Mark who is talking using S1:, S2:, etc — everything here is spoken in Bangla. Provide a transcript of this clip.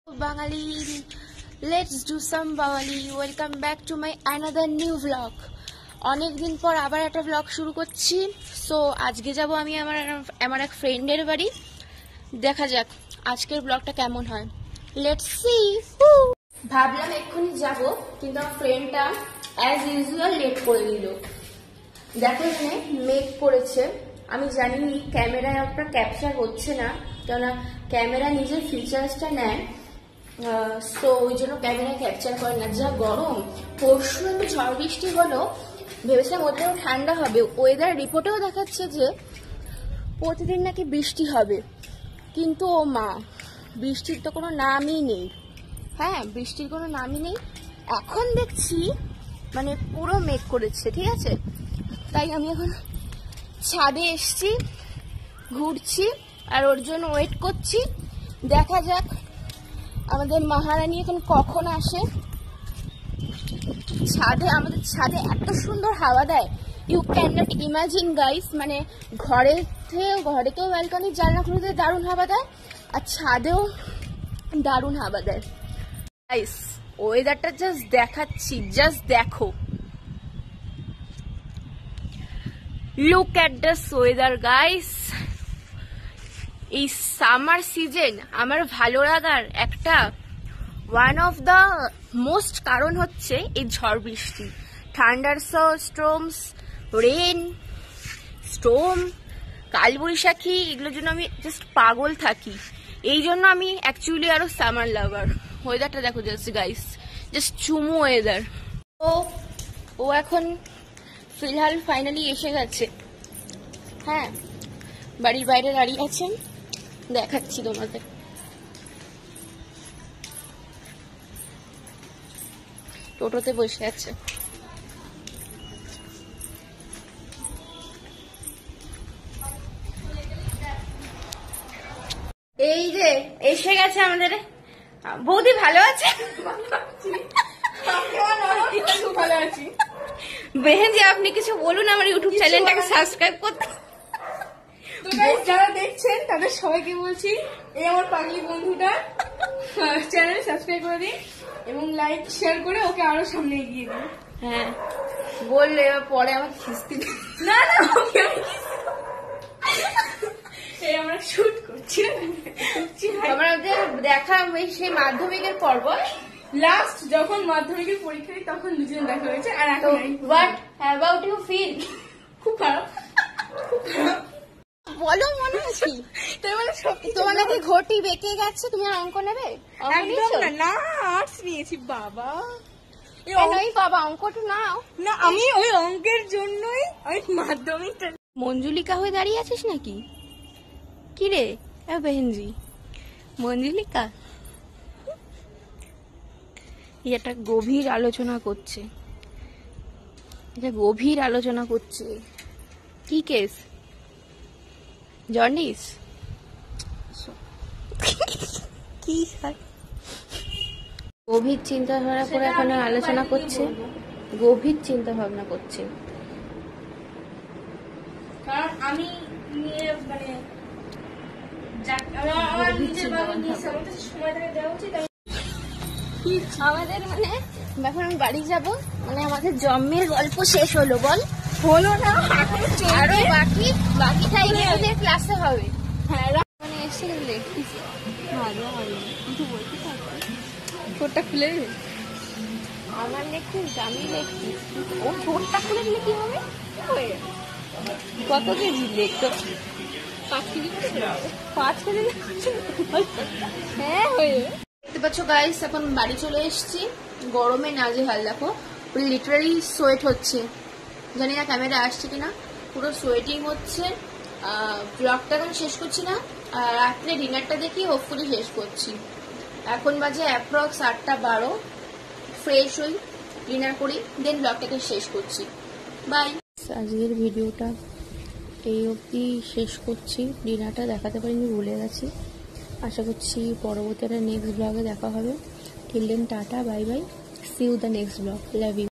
S1: Bangali, let's do some Bangali. Welcome back to my another new vlog. অনেক দিন পর আবার একটা ব্লগ শুরু করছি। সো আজকে যাব আমি আমার এক ফ্রেন্ডের বাড়ি। দেখা যাক আজকের ব্লগটা কেমন হয়। Let's see. ভাবলাম এক্ষুনি যাব, কিন্তু আমার ফ্রেন্ডটা অ্যাজ ইউজুয়াল লেট করে দিল। দেখো এখানে মেক করেছে। আমি জানি ক্যামেরায় আপনার ক্যাপচার হচ্ছে না, কেননা ক্যামেরা নিজের ফিচার্সটা নেয়, তো ওই জন্য ক্যামেরায় ক্যাপচার করে না। যা গরম, পরশু একটু ঝড় বৃষ্টি হলো, ভেবেছিলাম ওদেরও ঠান্ডা হবে। ওয়েদার রিপোর্টেও দেখাচ্ছে যে প্রতিদিন নাকি বৃষ্টি হবে, কিন্তু ও মা, বৃষ্টির তো কোনো নামই নেই। হ্যাঁ, বৃষ্টির কোনো নামই নেই। এখন দেখছি মানে পুরো মেঘ করেছে, ঠিক আছে। তাই আমি এখন ছাদে এসছি, ঘুরছি আর ওর জন্য ওয়েট করছি। দেখা যাক আমাদের মহারানী এখন কখন আসে। আমাদের ছাদে এত সুন্দর হাওয়া দেয়, you can not imagine guys. মানে ঘরেতেও ব্যালকনির জানলা খুলে দারুণ হাওয়া দেয়, আর ছাদেও দারুণ হাওয়া দেয়। গাইস ওয়েদারটা জাস্ট দেখাচ্ছি, জাস্ট দেখো। Look at this weather guys. এই সামার সিজন আমার ভালো লাগার একটা ওয়ান অফ দ্য মোস্ট কারণ হচ্ছে এই ঝড় বৃষ্টি, থান্ডার স্টর্মস, রেন স্টোম, কালবৈশাখী, এগুলোর জন্য আমি জাস্ট পাগল থাকি। এই জন্য আমি অ্যাকচুয়ালি আরো সামার লাভার। ওয়েদারটা দেখো জাস্ট গাইস, জাস্ট চুমু ওয়েদার। ও এখন ফিলহাল ফাইনালি এসে গেছে। হ্যাঁ, বাড়ির বাইরে দাঁড়িয়ে আছেন, দেখাচ্ছি তোমাদের। টোটোতে বসে আছে। এই যে এসে গেছে আমাদের বৌদি। ভালো আছে? ভালো আছি। বেহেনজি আপনি কিছু বলুন আমার ইউটিউব চ্যানেলটাকে সাবস্ক্রাইব করতে।
S2: যারা দেখছেন তাদের সবাইকে বলছি, এই আমার পাগলি বন্ধুটা চ্যানেল সাবস্ক্রাইব করে দিন এবং লাইক শেয়ার করে ওকে আরো সামনে এগিয়ে দিন।
S1: হ্যাঁ বললে পরে আমার খিস্তি
S2: না না, ওকে এই আমরা শুট করছি।
S1: আমাদের দেখা সেই মাধ্যমিকের পর্ব,
S2: লাস্ট যখন মাধ্যমিকের পরীক্ষা দিই তখন দুজন দেখা হয়েছে। আর এখন
S1: হোয়াট অ্যাবাউট ইউ ফিল?
S2: খুব খারাপ, খুব খারাপ।
S1: বলো মনে আছে? তোমার নাকি ঘটি বেঁকে গেছে, তুমি আর অঙ্ক নেবে?
S2: একদম না, আর্টস নিয়েছি বাবা।
S1: বাবা অঙ্কটা নাও
S2: না, আমি ওই অঙ্কের জন্যই ওই মাধ্যমিকটা।
S1: মঞ্জুলিকা হয়ে দাঁড়িয়ে আছিস নাকি? কি রে বেহেনজি, মঞ্জুলিকা? এটা গভীর আলোচনা করছে, গভীর আলোচনা করছে। কি কেস? জন্ডিস? কি গভীর চিন্তা ভাবনা করে এখানে আলোচনা করছে, গভীর চিন্তা ভাবনা করছে।
S2: কারণ আমি মানে আমার নিজের বাবা নিয়ে সময়টাকে দেওয়া উচিত।
S1: আমাদের মানে এখন আমি বাড়ি যাব, মানে আমাদের জন্মের গল্প শেষ হলো। বল
S2: হলো না,
S1: আরো বাকি টাইমে আমাদের ক্লাসে হবে। হ্যাঁ মানে এসে গেলে কিছু বলতে থাকবে, ঠোঁটটা খুলে দেবে। আমার লেখিস, আমি লেখি, ও ঠোঁটটা খুলে দিলে কি হবে? কত কেজি দেখতো? 5 কেজি। 5 কেজি? হ্যাঁ হয়ে দেখতে পাচ্ছ গাইস, এখন বাড়ি চলে এসেছি। গরমে নাজেহাল, দেখো লিটারালি সোয়েট হচ্ছে। জানি না ক্যামেরা আসছে কিনা, পুরো সোয়েটিং হচ্ছে। ব্লগটা এখন শেষ করছি না, রাত্রে ডিনারটা দেখি হোপফুলি শেষ করছি। এখন বাজে অ্যাপ্রক্স 8:12। ফ্রেশ হই, ডিনার করি, দেন ব্লগটাকে শেষ করছি। বাই। আজকের ভিডিওটা এই অবধি শেষ করছি। ডিনারটা দেখাতে পারিনি, ভুলে গেছি। আশা করছি পরবর্তী একটা নেক্সট ব্লগে দেখা হবে। Till then tata, bye bye, see you the next blog, love you.